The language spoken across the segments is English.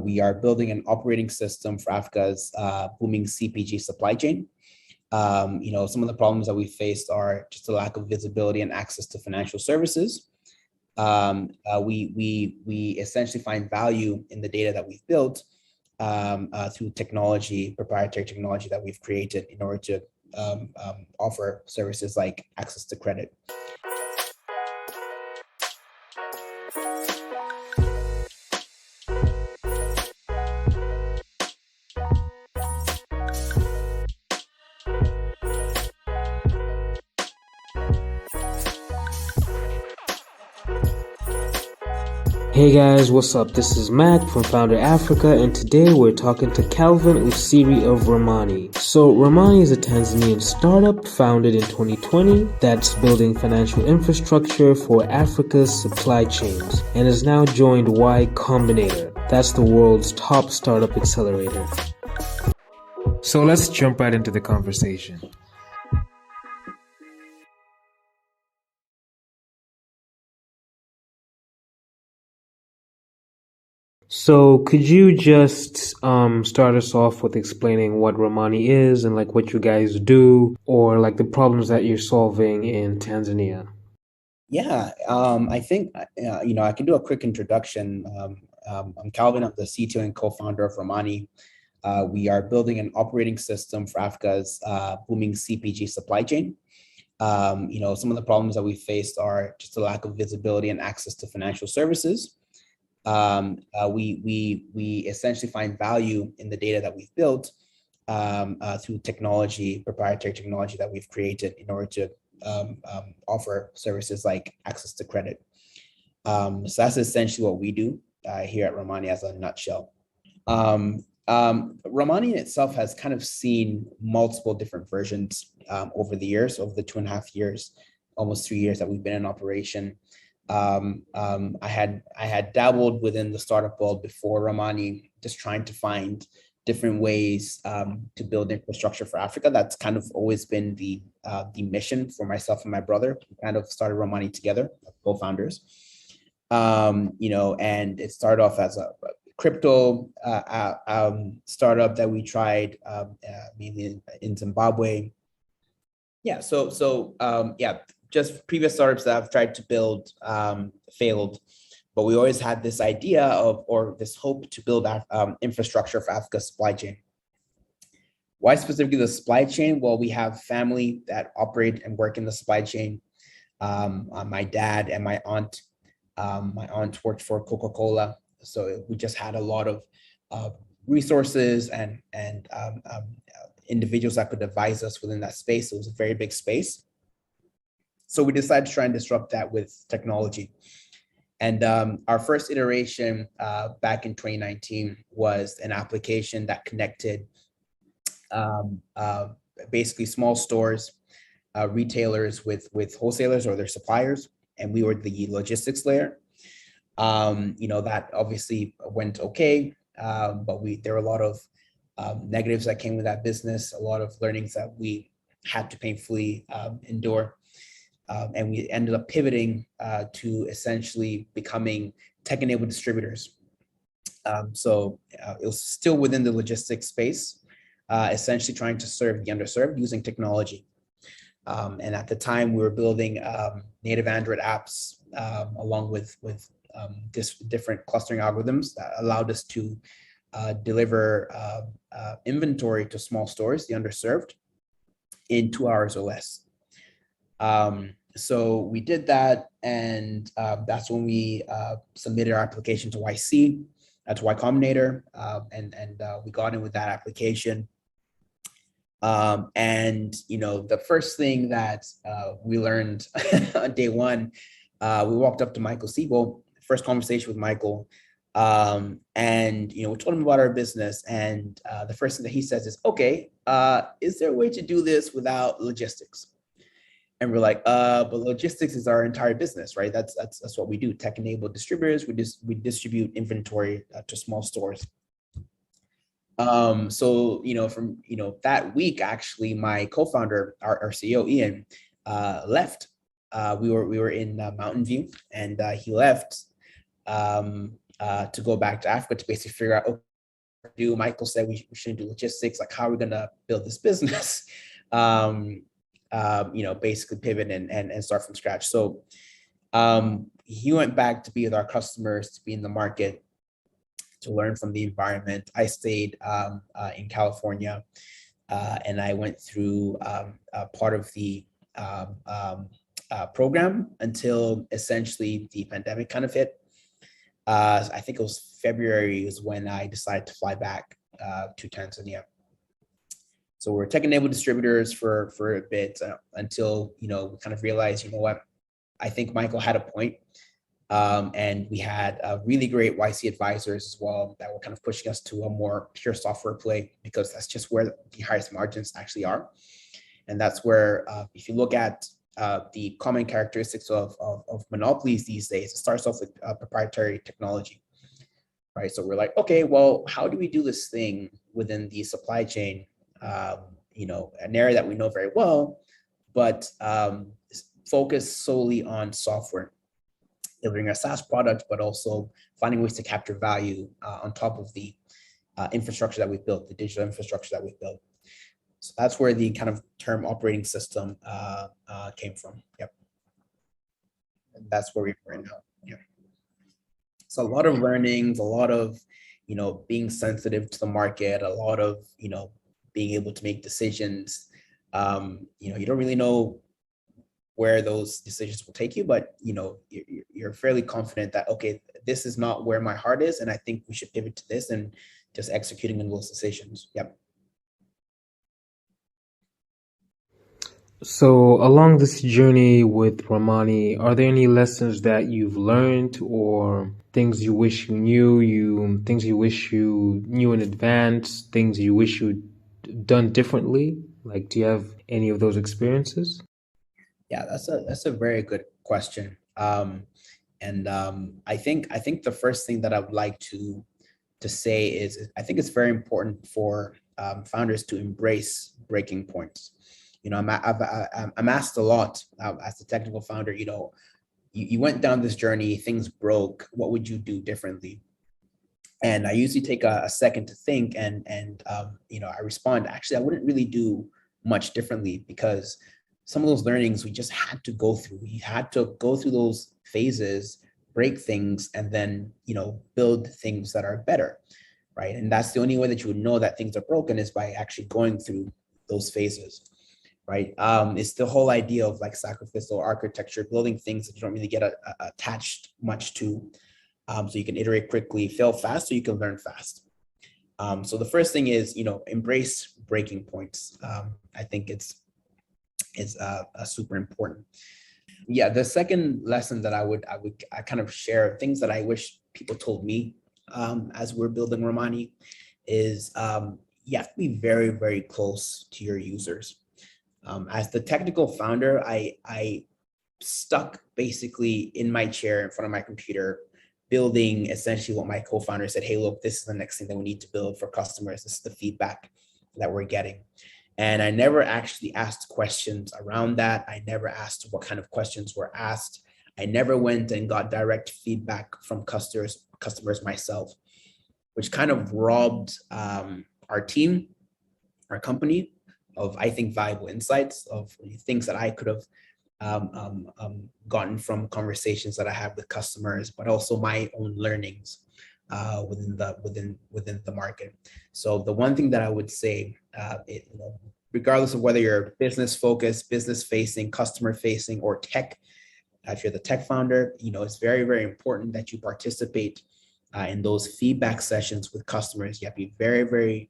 We are building an operating system for Africa's booming CPG supply chain. Some of the problems that we faced are just a lack of visibility and access to financial services. We essentially find value in the data that we've built through technology, proprietary technology that we've created in order to offer services like access to credit. Hey guys, what's up? This is Mac from Founder Africa, and today we're talking to Calvin Usiri of Ramani. So Ramani is a Tanzanian startup founded in 2020 that's building financial infrastructure for Africa's supply chains and has now joined Y Combinator. That's the world's top startup accelerator. So let's jump right into the conversation. So could you just start us off with explaining what Ramani is and like what you guys do, or like the problems that you're solving in Tanzania? Yeah, I think I can do a quick introduction. I'm Calvin. I'm the CTO and co-founder of Ramani. We are building an operating system for Africa's booming CPG supply chain. Some of the problems that we faced are just a lack of visibility and access to financial services. We essentially find value in the data that we've built through technology, proprietary technology that we've created in order to offer services like access to credit. So that's essentially what we do here at Ramani as a nutshell. Ramani in itself has kind of seen multiple different versions over the years, over the 2.5 years, almost 3 years that we've been in operation. I had dabbled within the startup world before Ramani, just trying to find different ways to build infrastructure for Africa. That's kind of always been the mission for myself and my brother. We kind of started Ramani together, co-founders. And it started off as a crypto startup that we tried mainly in Zimbabwe. Yeah, just previous startups that I've tried to build failed, but we always had this idea or this hope to build infrastructure for Africa's supply chain. Why specifically the supply chain? Well, we have family that operate and work in the supply chain. My dad and my aunt. My aunt worked for Coca-Cola, so we just had a lot of resources and individuals that could advise us within that space. It was a very big space. So we decided to try and disrupt that with technology. And our first iteration back in 2019 was an application that connected basically small stores, retailers with wholesalers or their suppliers. And we were the logistics layer. That obviously went okay, but there were a lot of negatives that came with that business, a lot of learnings that we had to painfully endure. And we ended up pivoting to essentially becoming tech-enabled distributors. So it was still within the logistics space, essentially trying to serve the underserved using technology. And at the time, we were building native Android apps along with different clustering algorithms that allowed us to deliver inventory to small stores, the underserved, in 2 hours or less. So we did that, and that's when we submitted our application to YC, to Y Combinator, and we got in with that application. The first thing that we learned on day one, we walked up to Michael Siebel, first conversation with Michael, and we told him about our business, and the first thing that he says is, "Okay, is there a way to do this without logistics?" And we're like, but logistics is our entire business, right? That's what we do. Tech-enabled distributors. We distribute inventory to small stores. So from that week, actually, my co-founder, our CEO Ian, left. We were in Mountain View, and he left to go back to Africa to basically figure out, okay, Michael said we shouldn't do logistics. Like, how are we going to build this business? Basically pivot and start from scratch. So he went back to be with our customers, to be in the market, to learn from the environment. I stayed in California, and I went through part of the program until essentially the pandemic kind of hit. I think it was February is when I decided to fly back to Tanzania. So we're tech-enabled distributors for a bit until, we kind of realized, what, I think Michael had a point. And we had really great YC advisors as well that were kind of pushing us to a more pure software play, because that's just where the highest margins actually are. And that's where, if you look at the common characteristics of monopolies these days, it starts off with proprietary technology, right? So we're like, okay, well, how do we do this thing within the supply chain? An area that we know very well, but focus solely on software, delivering a SaaS product, but also finding ways to capture value on top of the infrastructure that we've built, the digital infrastructure that we've built. So that's where the kind of term operating system came from. Yep. And that's where we're in now. Yeah. So a lot of learnings, a lot of, being sensitive to the market, a lot of, being able to make decisions. You don't really know where those decisions will take you, but you're fairly confident that, okay, this is not where my heart is, and I think we should pivot to this, and just executing on those decisions. Yep. So along this journey with Ramani, are there any lessons that you've learned, or things you wish you knew, things you wish you knew in advance, things you wish you'd done differently? Like, do you have any of those experiences? Yeah, that's a very good question. I think the first thing that I would like to say is, I think it's very important for founders to embrace breaking points. I'm asked a lot as a technical founder, you went down this journey, things broke, what would you do differently? And I usually take a second to think, and I respond, actually, I wouldn't really do much differently, because some of those learnings we just had to go through. We had to go through those phases, break things, and then, build things that are better, right? And that's the only way that you would know that things are broken, is by actually going through those phases, right? It's the whole idea of like sacrificial architecture, building things that you don't really get attached much to, so you can iterate quickly, fail fast, so you can learn fast. So the first thing is, embrace breaking points. I think it's super important. Yeah, the second lesson that I kind of share, things that I wish people told me as we're building Ramani, is you have to be very, very close to your users. As the technical founder, I stuck basically in my chair in front of my computer, building essentially what my co-founder said, hey, look, this is the next thing that we need to build for customers. This is the feedback that we're getting. And I never actually asked questions around that. I never asked what kind of questions were asked. I never went and got direct feedback from customers myself, which kind of robbed our team, our company, of, I think, valuable insights, of things that I could have gotten from conversations that I had with customers, but also my own learnings within the market. So the one thing that I would say, regardless of whether you're business focused, business facing, customer facing, or tech, if you're the tech founder, it's very, very important that you participate in those feedback sessions with customers. You have to be very, very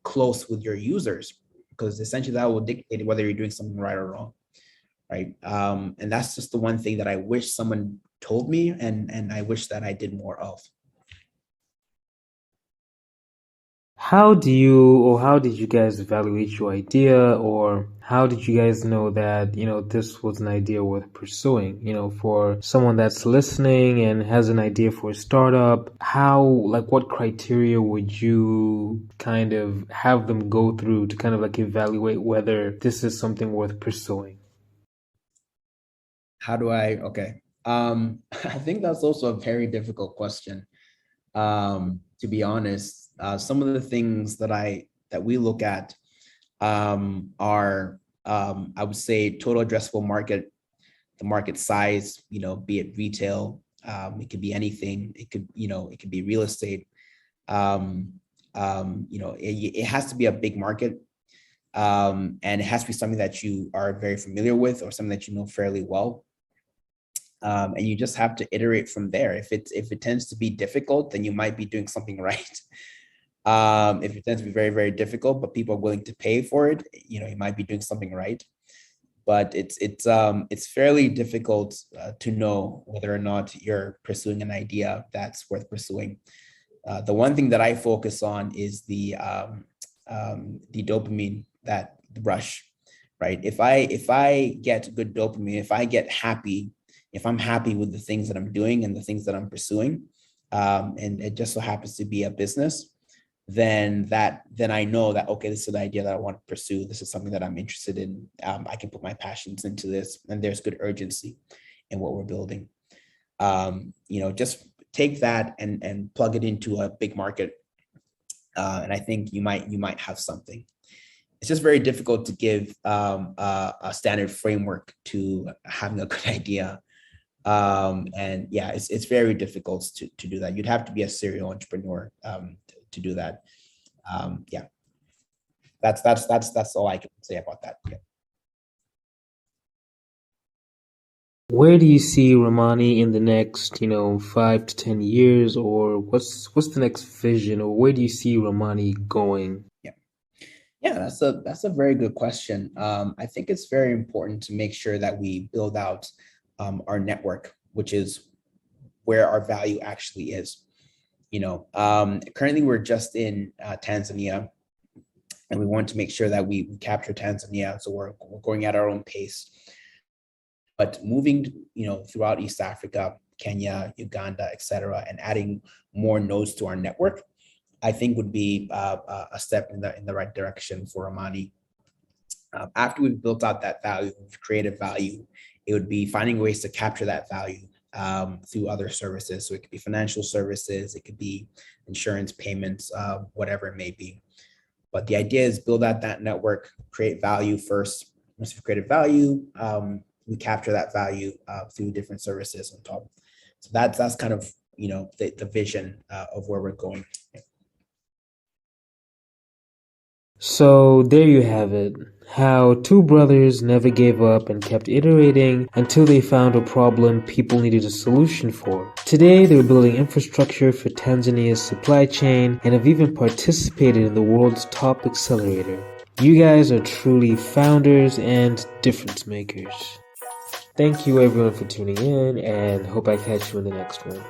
close with your users, because essentially that will dictate whether you're doing something right or wrong, right? And that's just the one thing that I wish someone told me, and I wish that I did more of. How did you guys evaluate your idea, or how did you guys know that, this was an idea worth pursuing? For someone that's listening and has an idea for a startup, what criteria would you kind of have them go through to kind of like evaluate whether this is something worth pursuing? Okay. I think that's also a very difficult question. to be honest. Some of the things that we look at are, I would say, total addressable market, the market size, be it retail, it could be anything. It could be real estate. It has to be a big market. And it has to be something that you are very familiar with or something that you know fairly well. And you just have to iterate from there. If it tends to be difficult, then you might be doing something right. If it tends to be very, very difficult, but people are willing to pay for it, you might be doing something right. But it's fairly difficult to know whether or not you're pursuing an idea that's worth pursuing. The one thing that I focus on is the dopamine, that rush, right? If I get good dopamine, if I get happy, if I'm happy with the things that I'm doing and the things that I'm pursuing, and it just so happens to be a business, then I know that, okay, this is an idea that I want to pursue. This is something that I'm interested in. I can put my passions into this, and there's good urgency in what we're building. Just take that and plug it into a big market, and I think you might have something. It's just very difficult to give a standard framework to having a good idea. And yeah, it's very difficult to do that. You'd have to be a serial entrepreneur to do that. Yeah, that's all I can say about that. Yeah. Where do you see Ramani in the next, 5 to 10 years, or what's the next vision, or where do you see Ramani going? Yeah, that's a very good question. I think it's very important to make sure that we build out our network, which is where our value actually is. Currently we're just in Tanzania, and we want to make sure that we capture Tanzania. So we're going at our own pace. But moving, throughout East Africa, Kenya, Uganda, et cetera, and adding more nodes to our network, I think would be a step in the right direction for Ramani. After we've built out that value, we've created value, it would be finding ways to capture that value through other services. So it could be financial services, it could be insurance payments, whatever it may be. But the idea is build out that network, create value first. Once we've created value, we capture that value through different services on top. So that's kind of the vision of where we're going. So there you have it, how two brothers never gave up and kept iterating until they found a problem people needed a solution for. Today they're building infrastructure for Tanzania's supply chain and have even participated in the world's top accelerator. You guys are truly founders and difference makers. Thank you everyone for tuning in, and hope I catch you in the next one.